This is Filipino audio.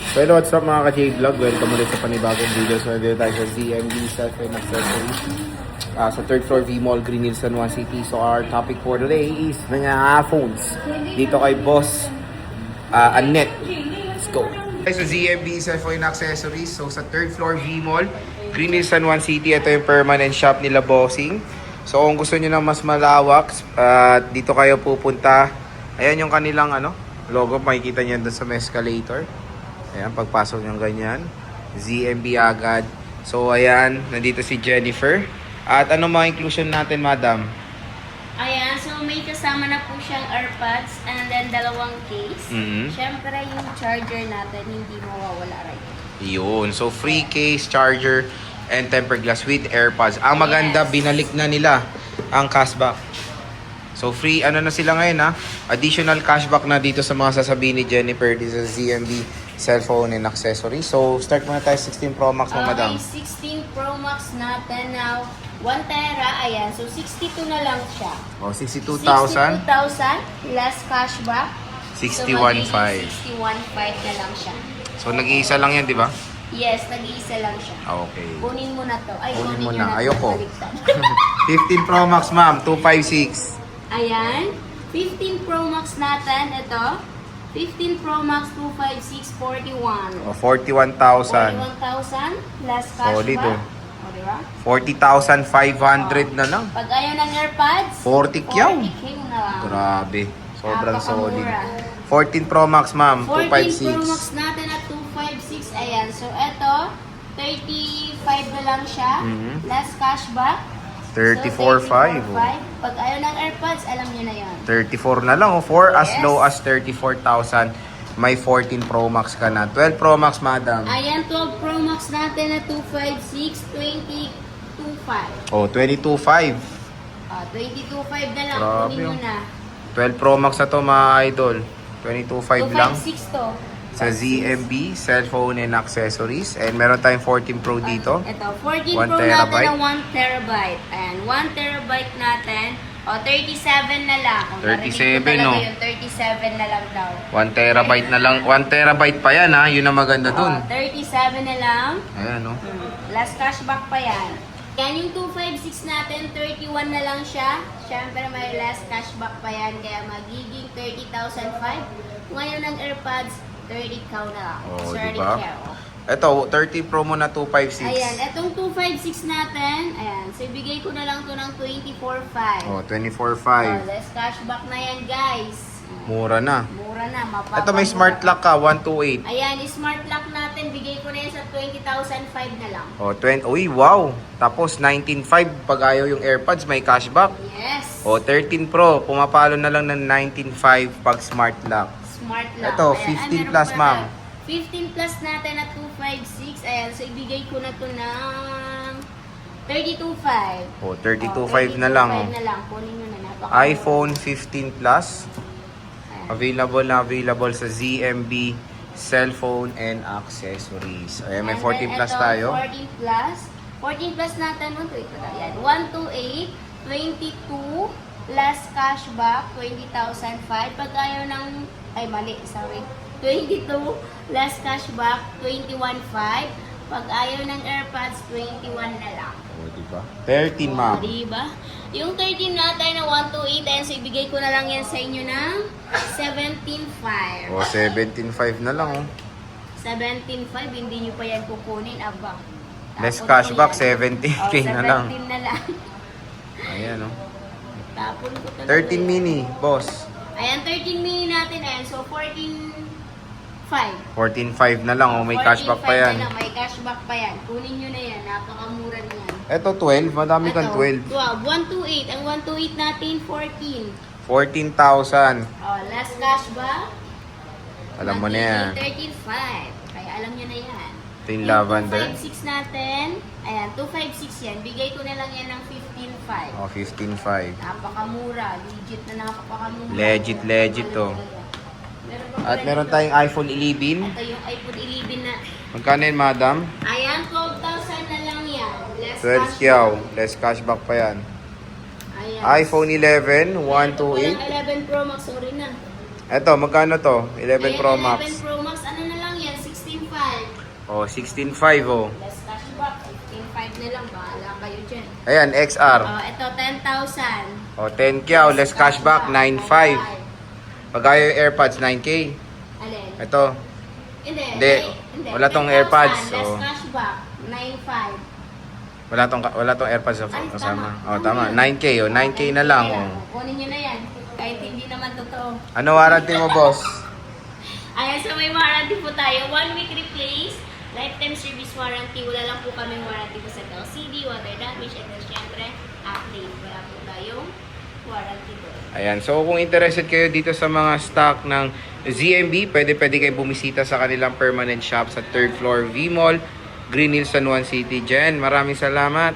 So hello, what's up mga ka-J-Vlog? Welcome ulit sa panibagong video. So dito tayo sa ZMB Cellphone Accessories sa third floor V-Mall, Green Hills, San Juan City. So our topic for today is mga phones dito kay Boss Annette. Let's go! Sa ZMB Cellphone Accessories, so sa third floor V-Mall, Green Hills, San Juan City, ito yung permanent shop nila Bossing. So kung gusto nyo ng mas malawak, dito kayo pupunta. Ayan yung kanilang logo, makikita nyo doon sa may escalator. Ayan, pagpasok nyo ganyan, ZMB agad. So ayan, nandito si Jennifer. At ano mga inclusion natin, madam? Ayan, so may kasama na po siyang AirPods and then dalawang case. Siyempre yung charger natin hindi mawawala right. Yun, so free case, charger, and tempered glass with AirPods. Ang maganda, binalik na nila ang cashback. So free, na sila ngayon additional cashback na dito sa mga sasabihin ni Jennifer dito sa ZMB Cellphone and Accessories. So start muna tayo 16 Pro Max mo, madam. Okay, 16 Pro Max natin now. 1 tera, ayan. So 62 na lang siya. Oh, 62,000. 62,000 less cashback. 61,500. So 61,500 na lang siya. So nag-iisa lang yan, di ba? Yes, nag-iisa lang siya. Okay. Kunin mo na to. Ay, Kunin mo nyo na. to. Ayoko. Baliktad. 15 Pro Max, ma'am. 256. Ayan. 15 Pro Max natin. Ito. 15 Pro Max 256 41. Oh, 41,000. 41,000 less cashback. Solid, oh. O, diba? 40,500 na lang. Pag ayaw ng AirPods, 40 kyaw. 40K mo na lang. Grabe. Sobrang solid. Napakamura. 14 Pro Max, ma'am. 14 Pro 256. Max natin at 256. Ayan. So, ito, 35 na lang siya. Less cashback. 34,500. So, 34,500. Pag ayaw ng AirPods, alam nyo na yan. 34 na lang. For as Yes. low as 34,000, may 14 Pro Max ka na. 12 Pro Max, madam. Ayan, 12 Pro Max natin na 256, 22,500. Oh, 22,500. 22,500 na lang. Grabe, Kunin nyo oh. na. 12 Pro Max na to, mga idol. 22,500 lang. 256 to. Sa ZMB, Cellphone and Accessories. And meron tayong 14 Pro dito. Ito, 14 1 Pro terabyte. natin na 1 terabyte. Ayan, 1 terabyte natin. O, 37 na lang. Kung 37, narinig ko no? talaga yun, 37 na lang daw. 1 terabyte na lang. 1 terabyte pa yan, Yun ang maganda dun. 37 na lang. Ayan, no? Last cashback pa yan. Yan yung 256 natin, 31 na lang siya. Siyempre may last cashback pa yan, kaya magiging 30,005. Ngayon ng AirPods, 30k na lang. Oh, 30K. diba? Ito, 30 Pro mo na 256. Ayan, etong 256 natin, ayan, so ibigay ko na lang to ng 24,500. Oh, 24,500. Less cashback na yan, guys. Mura na. Mura na, mapapamura. Ito may smart lock ka, 128. Ayan, smart lock natin, bigay ko na yan sa 20,005 na lang. Oh, 20. Uy, wow. Tapos 19,500 pag ayaw yung AirPods, may cashback. Yes. Oh, 13 Pro, pumapalo na lang ng 19,500 pag smart lock. Smart lock. Ito, Ayan, 15 meron plus, pa ma'am. tayo. 15 plus natin at 256. Ayan, so ibigay ko na to ng 32,500. Oh, 32,500 na lang. Oh. 32,500 na lang. Kunin nyo na. iPhone 15 Plus. Available sa ZMB Cellphone and Accessories. Ayan, may 14 Plus tayo. 14 plus. 14 plus natin. 128, 22, last cashback, 20,005. Pag ayaw ng, ay mali, sorry. 22, last cashback, 21,500. Pag ayaw ng AirPods, 21 na lang. O, diba? 13, ma'am. Diba? Yung 13 natin na 128, ayan, so ibigay ko na lang yan sa inyo ng 17,500. O, 17,500 na lang, oh. 17,500, hindi nyo pa yan kukunin, aba. Less Tapon ko cashback, yan. 17K na lang. 17 na lang. Ayan, oh. Tapon ko talaga 13 yan. mini, boss. Ayan, 13 mini natin, ayan, so 14,500. 14,500 na lang, oh. May cashback pa 14,500 yan. na lang, may cashback pa yan. Kunin nyo na yan, napakamura niyan. Ito, 12. Madami kang 12. 128. Ang 128 natin, 14. 14,000. Oh, last cashback. Alam mo na yan. 13,500. Kaya alam nyo na yan. Ito yung lavender. 256 natin. Ayan, 256 yan. Bigay ko na lang yan ng 15,500. O, 15,500. Napakamura. Legit na napakamura. Legit to. At meron tayong iPhone 11. Ito yung iPhone 11 na. Magkano yun, madam? Ayan, 12,000 na lang yan. Less 12 cashback. kyaw. Less cashback pa yan. Ayan. iPhone 11, Ito 128. 11 Pro Max, sorry na. Eto, magkano to? 11 Ayan, Pro Max. 11 Pro Max, ano na lang yan? 16,500 Oh, 16.5 oh. Less cashback, 15.5 na lang. Bahala kayo dyan. Ayan, XR. Ito, 10,000. Oh, 10K oh, less cashback, 9.5. Pag ayaw yung AirPods, 9K. Alin? Ito. Hindi. Wala tong 10,000, AirPods, Less oh. cashback, 9.5. Wala tong AirPods Ay, kasama. tama. Oh, tama. 9K oh, 9K na lang oh. Kunin nyo na yan. Kahit hindi naman totoo. Ano warranty mo, boss? Ayan, so may warranty po tayo. 1 week replace, lifetime service warranty. Wala lang po kami warranty po sa LCD, water damage, and syempre, update. Wala po tayong warranty doon. Ayan, so kung interested kayo dito sa mga stock ng ZMB, pwede kayo bumisita sa kanilang permanent shop sa 3rd floor V-Mall, Green Hills, San Juan City. Jen, maraming salamat.